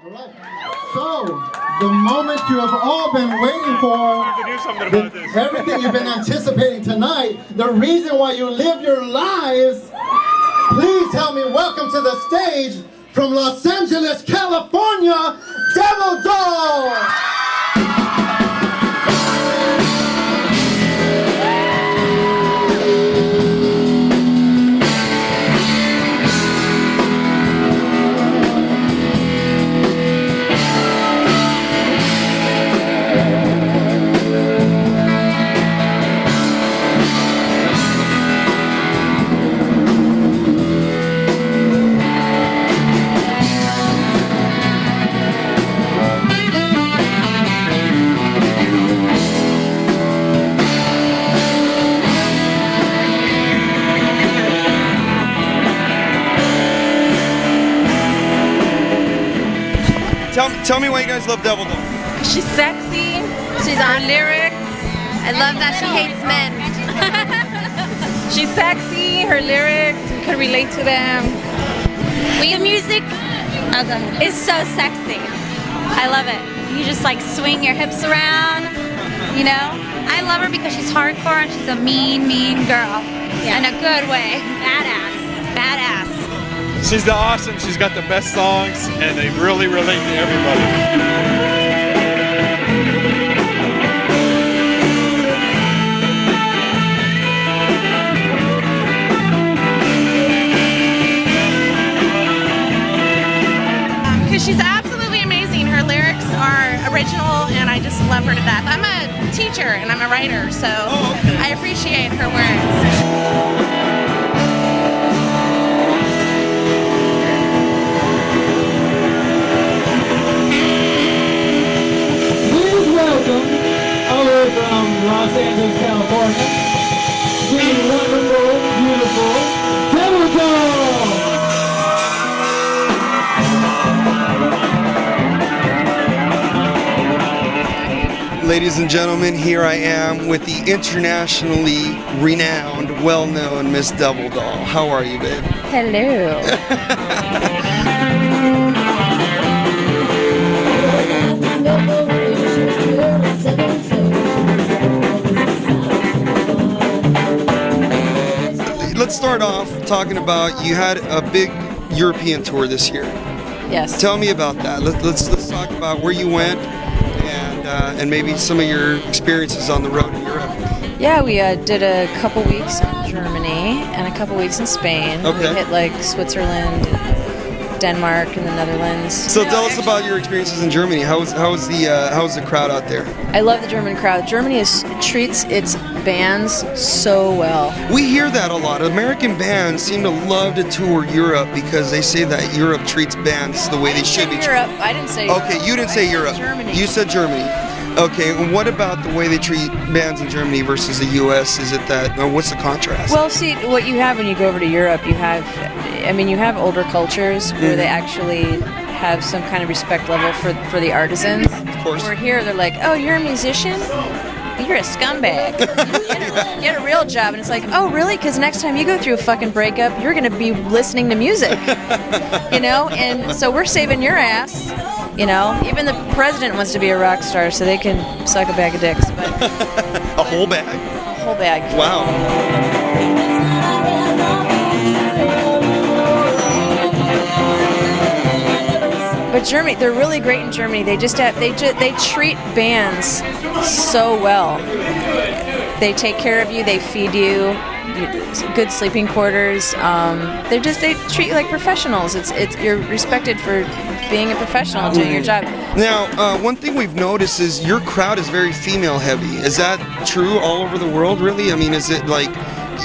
All right. So, the moment you have all been waiting for, You can do something about this. everything you've been anticipating tonight, the reason why you live your lives, please help me welcome to the stage from Los Angeles, California, Devil Doll! Tell me why you guys love Devil Doll. She's sexy. She's on lyrics. I love that she hates men. She's sexy. Her lyrics, we can relate to them. The music is so sexy. I love it. You just like swing your hips around, you know? I love her because she's hardcore and she's a mean, mean girl. Yeah. In a good way. Badass. Badass. She's the awesome. She's got the best songs, and they really relate to everybody. Because she's absolutely amazing. Her lyrics are original, and I just love her to death. I'm a teacher and I'm a writer, so I appreciate her words. From Los Angeles, California, the wonderful, beautiful Devil Doll! Ladies and gentlemen, here I am with the internationally renowned, well-known Miss Devil Doll. How are you, babe? Hello. Let's start off talking about you had a big European tour this year. Yes. Tell me about that. Let's talk about where you went and maybe some of your experiences on the road in Europe. Yeah, we did a couple weeks in Germany and a couple weeks in Spain. Okay. We hit like Switzerland, Denmark, and the Netherlands. So tell us about your experiences in Germany. How was the crowd out there? I love the German crowd. Germany treats its bands so well. We hear that a lot. American bands seem to love to tour Europe because they say that Europe treats bands the way they should be treated. Europe. I didn't say Europe. Okay, you didn't say Europe. Germany. You said Germany. Okay, and what about the way they treat bands in Germany versus the U.S.? Is it that, or what's the contrast? Well, see, what you have when you go over to Europe, you have older cultures where they actually have some kind of respect level for the artisans. Of course. Where here, they're like, oh, you're a musician? You're a scumbag. Get a real job. And it's like, oh, really? Because next time you go through a fucking breakup, you're going to be listening to music. You know? And so we're saving your ass. You know? Even the president wants to be a rock star so they can suck a bag of dicks. But A whole bag. a whole bag. Wow. But Germany, they're really great in Germany. They treat bands so well. They take care of you. They feed you. Good sleeping quarters. They treat you like professionals. You're respected for being a professional, doing your job. Now, one thing we've noticed is your crowd is very female heavy. Is that true all over the world, really? I mean, is it like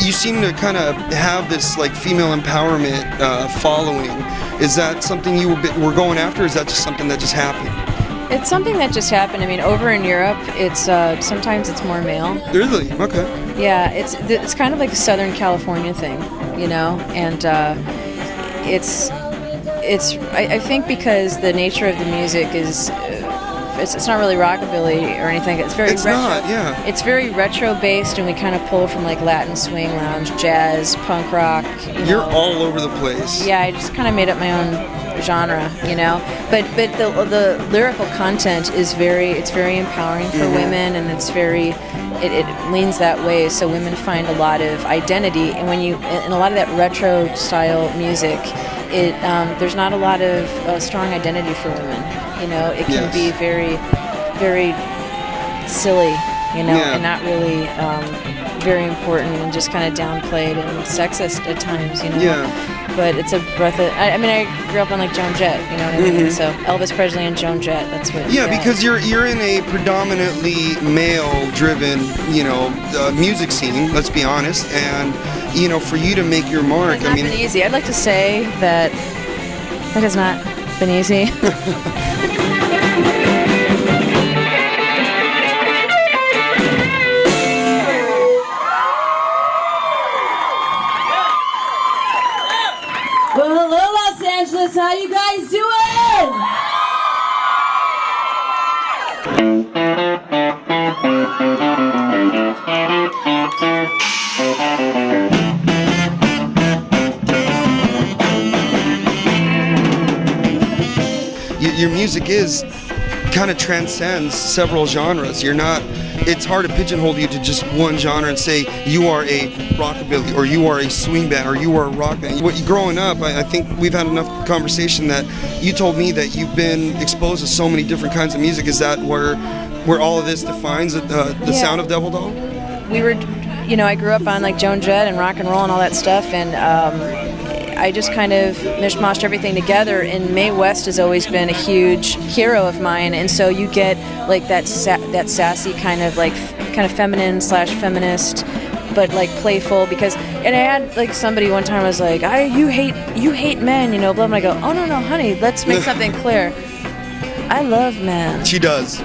you seem to kind of have this like female empowerment following? Is that something you were going after, or is that just something that just happened? It's something that just happened. I mean, over in Europe, it's sometimes it's more male. Really? Okay. Yeah, it's kind of like a Southern California thing, you know, and I think because the nature of the music is it's not really rockabilly or anything. It's very retro. Not, yeah. It's very retro based, and we kind of pull from like Latin swing, lounge, jazz, punk rock. You're all over the place. Yeah, I just kind of made up my own genre, you know. But the lyrical content is very empowering for women, and it's very it leans that way. So women find a lot of identity, and when you in a lot of that retro style music, there's not a lot of strong identity for women. You know, it can be very, very silly, you know, and not really very important, and just kind of downplayed and sexist at times, you know. Yeah. But it's a breath of. I mean, I grew up on like Joan Jett, you know what I mean. So Elvis Presley and Joan Jett. That's what. Yeah, because you're in a predominantly male-driven, you know, music scene. Let's be honest, and you know, for you to make your mark, It's not been easy. I'd like to say that has not been easy. Well, hello, Los Angeles. How you guys doing? Your music is kind of transcends several genres. It's hard to pigeonhole you to just one genre and say you are a rockabilly or you are a swing band or you are a rock band. Growing up, I think we've had enough conversation that you told me that you've been exposed to so many different kinds of music. Is that where all of this defines the sound of Devil Doll? We were, you know, I grew up on like Joan Jett and rock and roll and all that stuff, and I just kind of mishmashed everything together, and Mae West has always been a huge hero of mine, and so you get like that sassy kind of feminine / feminist, but like playful, and I had like somebody one time was like, you hate men, you know, blah, blah. I go, oh no honey, let's make something clear. I love men. She does.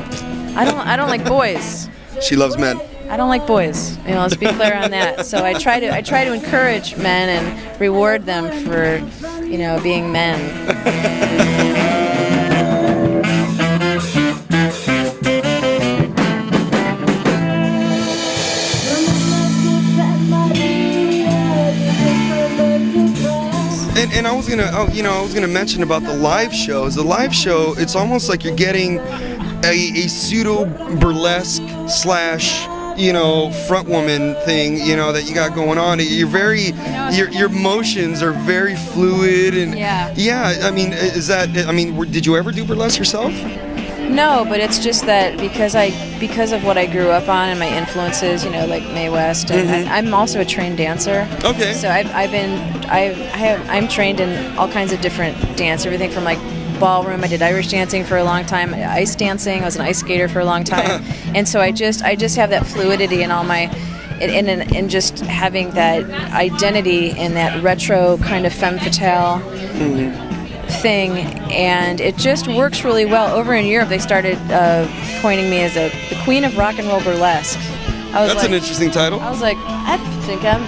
I don't like boys. She loves men. I don't like boys. You know, let's be clear on that. So I try to encourage men and reward them for, you know, being men. And I was gonna mention about the live shows. The live show, it's almost like you're getting a pseudo burlesque / you know, front woman thing, you know, that you got going on. You're very, your emotions are very fluid, and I mean, did you ever do burlesque yourself? No, but it's just that because of what I grew up on and my influences, you know, like Mae West, and I'm also a trained dancer. Okay. So I'm trained in all kinds of different dance, everything from like ballroom. I did Irish dancing for a long time, ice dancing. I was an ice skater for a long time, and so I just have that fluidity in all my, and just having that identity in that retro kind of femme fatale thing, and it just works really well. Over in Europe, they started coining me as the queen of rock and roll burlesque. That's an interesting title. I was like, I think I'm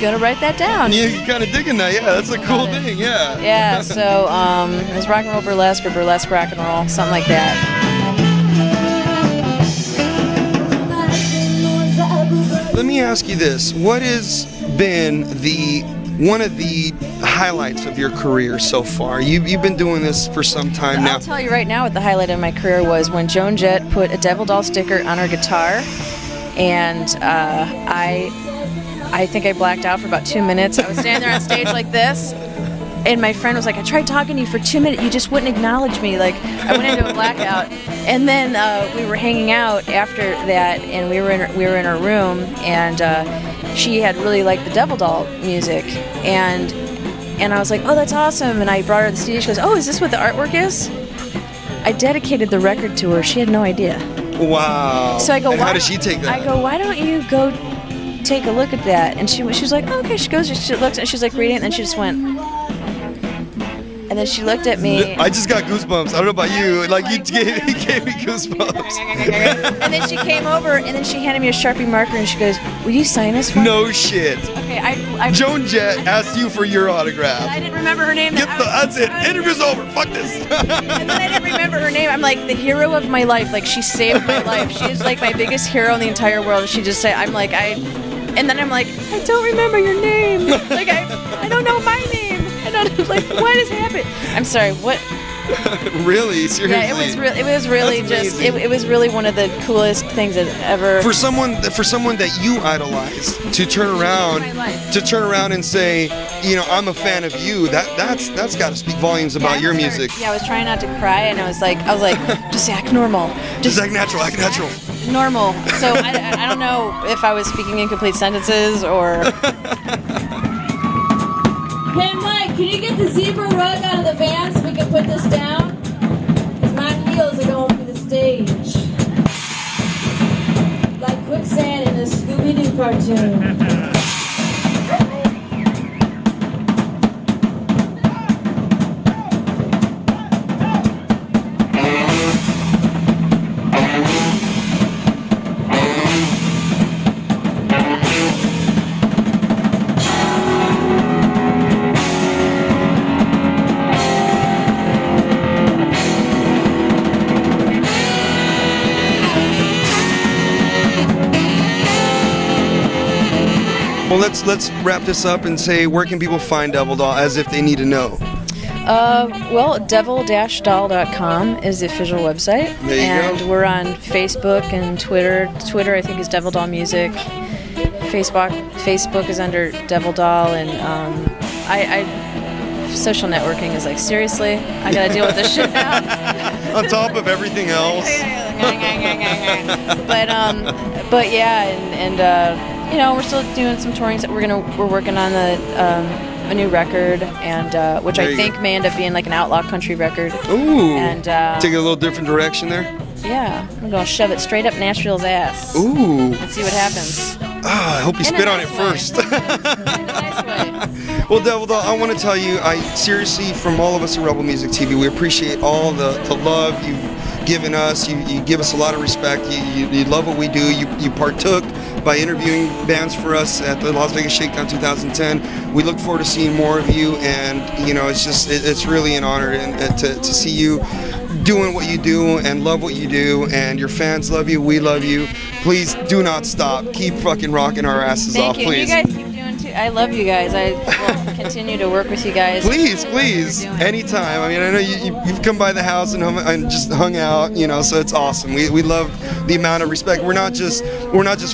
gonna write that down. Yeah, you're kind of digging that. Yeah, that's a cool thing. Yeah. Yeah. So it's rock and roll burlesque or burlesque rock and roll, something like that. Let me ask you this: what has been one of the highlights of your career so far? You've been doing this for some time now. I'll tell you right now what the highlight of my career was when Joan Jett put a Devil Doll sticker on her guitar, and I think I blacked out for about 2 minutes. I was standing there on stage like this, and my friend was like, I tried talking to you for 2 minutes, you just wouldn't acknowledge me. Like, I went into a blackout. And then we were hanging out after that, and we were in her room, and she had really liked the Devil Doll music, and I was like, oh, that's awesome. And I brought her to the CD. She goes, oh, is this what the artwork is? I dedicated the record to her. She had no idea. Wow. So I go, how did she take that? I go, why don't you go take a look at that? And she was like, oh, okay. She goes, she looks, and she's like reading it, and then she just went. And then she looked at me. I just got goosebumps. I don't know about you. Like, he gave me goosebumps. And then she came over, and then she handed me a Sharpie marker, and she goes, will you sign this for me? No shit. Okay, I Joan Jett asked you for your autograph. I didn't remember her name. That's it. Interview's over. Fuck this. And then I didn't remember her name. I'm like, the hero of my life. Like, she saved my life. She is like my biggest hero in the entire world. She just said, and then I'm like, I don't remember your name. Like, I don't know my name. I don't Like, what is happening? I'm sorry. What? Really? Seriously? Yeah, it was really That's just amazing. it was really one of the coolest things that ever. For someone that you idolize to turn around and say, you know, I'm a fan of you, that's got to speak volumes about your music. Yeah, I was trying not to cry, and I was like, just act normal, Just act natural, act natural. normal. So I don't know if I was speaking incomplete sentences or. Hey, Mike, can you get the zebra rug out of the van so we can put this down? Because my heels are going for the stage. Like quicksand in a Scooby-Doo cartoon. Well, let's wrap this up and say, where can people find Devil Doll, as if they need to know? Well, devil-doll.com is the official website. There you and go. we're on Facebook and Twitter. Twitter, I think, is Devil Doll Music. Facebook is under Devil Doll, and social networking is like, seriously, I gotta deal with this shit now. On top of everything else. but yeah, and you know, we're still doing some touring. We're working on a new record, and which There I you think go. may end up being like an outlaw country record. Ooh. And Take it a little different direction there. yeah, I'm gonna shove it straight up Nashville's ass. Ooh. And see what happens. Ah, I hope you In a spit on it nice way. first. In a nice way. Well, Devil Doll, I want to tell you, seriously, from all of us at Rebel Music TV, we appreciate all the love you've given us. You give us a lot of respect. You love what we do. You partook by interviewing bands for us at the Las Vegas Shakedown 2010. We look forward to seeing more of you, and you know, it's really an honor to see you doing what you do and love what you do, and your fans love you. We love you. Please do not stop. Keep fucking rocking our asses Thank off, you. please. You guys keep doing too. I love you guys. I will continue to work with you guys. Please, What you're doing. anytime. I mean, I know you've come by the house and just hung out, you know, so it's awesome. We love the amount of respect. We're not just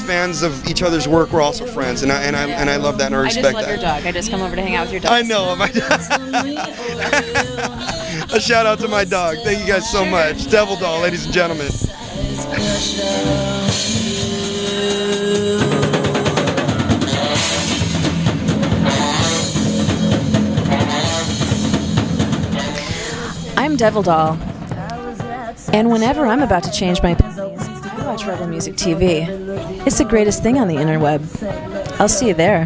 fans of each other's work. We're also friends, and I love that and I I respect just love that. your dog. I just come over to hang out with your dog. I know. A shout out to my dog. Thank you guys so much. Devil Doll, ladies and gentlemen. I'm Devil Doll, and whenever I'm about to change my panties, I watch Rebel Music TV. It's the greatest thing on the interweb. I'll see you there.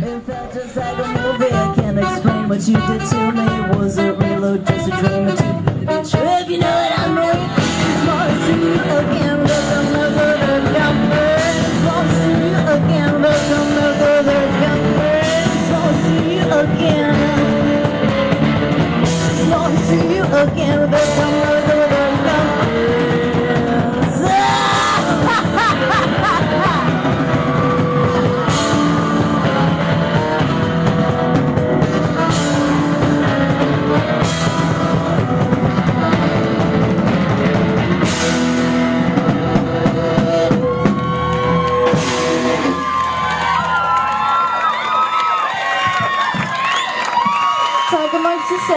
Just like a movie, I can't explain what you did to me. Was it real or just a dream? But you could be true if you know what I mean. It's more to see you again, but I'll never come back. It's more to see you again, but I'll never come back. It's more to see you again. It's more to see you again, but I'll never come back. Talk amongst yourselves.